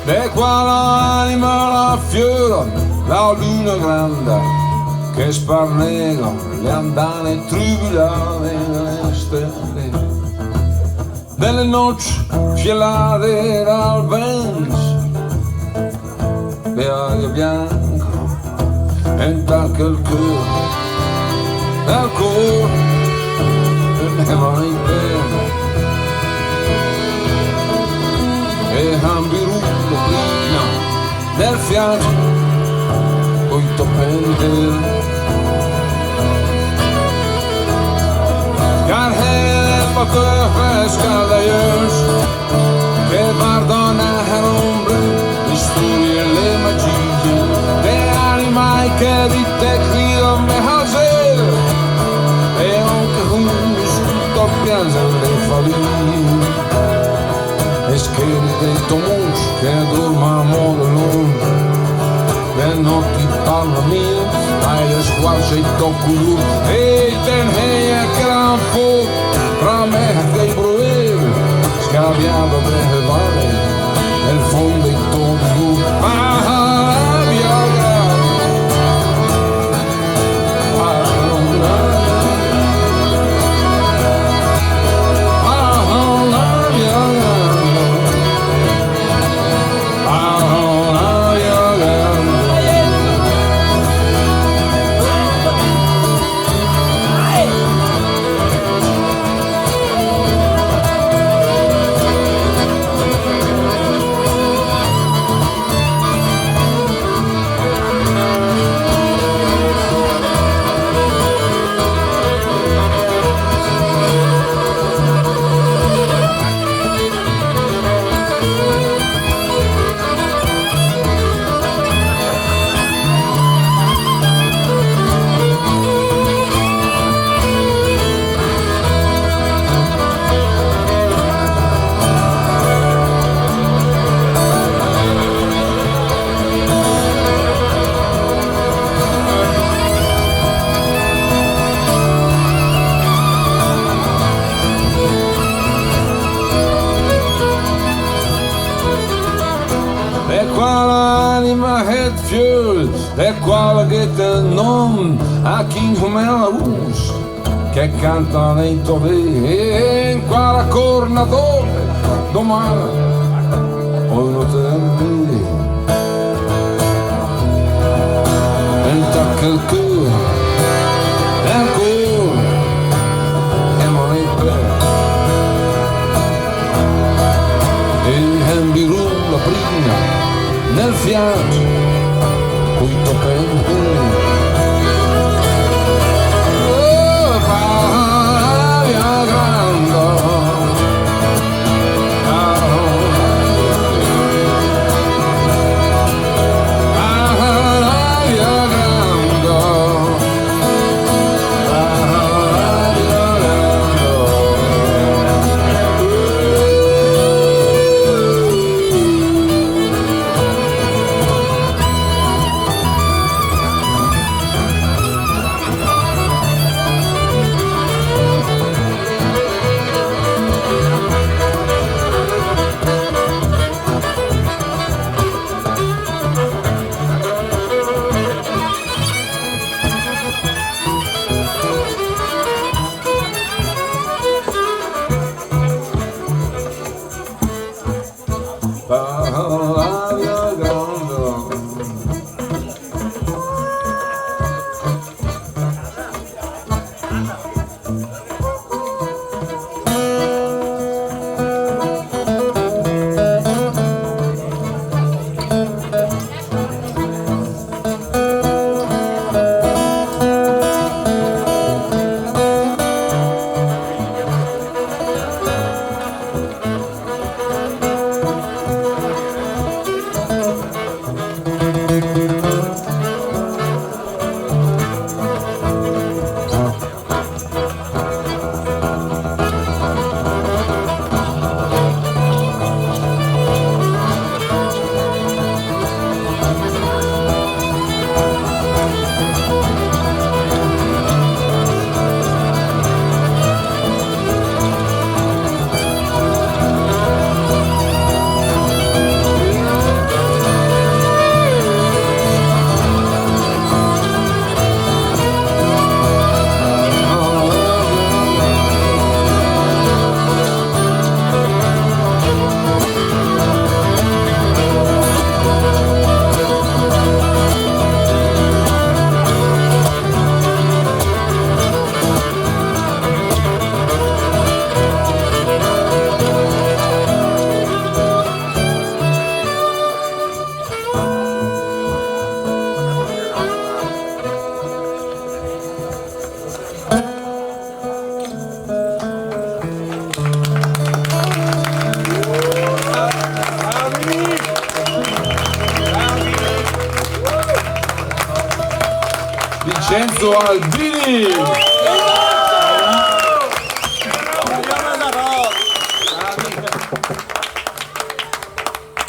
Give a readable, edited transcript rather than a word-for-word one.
De qua l'anima la fiora, la luna grande, che sparnega le andane tribulate nelle stelle. Delle noci fiellate dal vento, de aria bianco, e da quel cuore, dal cuore, e va in bene. E ambirullo prima del fianco coi topente car helpa que fresca d'ailleurs che pardona l'ombre distrugge le magie de animai che di te criano me hacer e anche juntos tutto piangono le famiglie scheletri dei tomus che dormamo l'onde le notti parlamenti ai squarci e tocco e ten heia gran fuoco tra me e i broeri scambiando per vale nel fondo e tocco ma via è quale che te non a chi come la voce che canta nei toveri e in quale cornatore domani poi lo termini entra quel cuore e non è per e in birulla prima nel fianco coi topenti oh Pavia Grande Vincenzo Albini.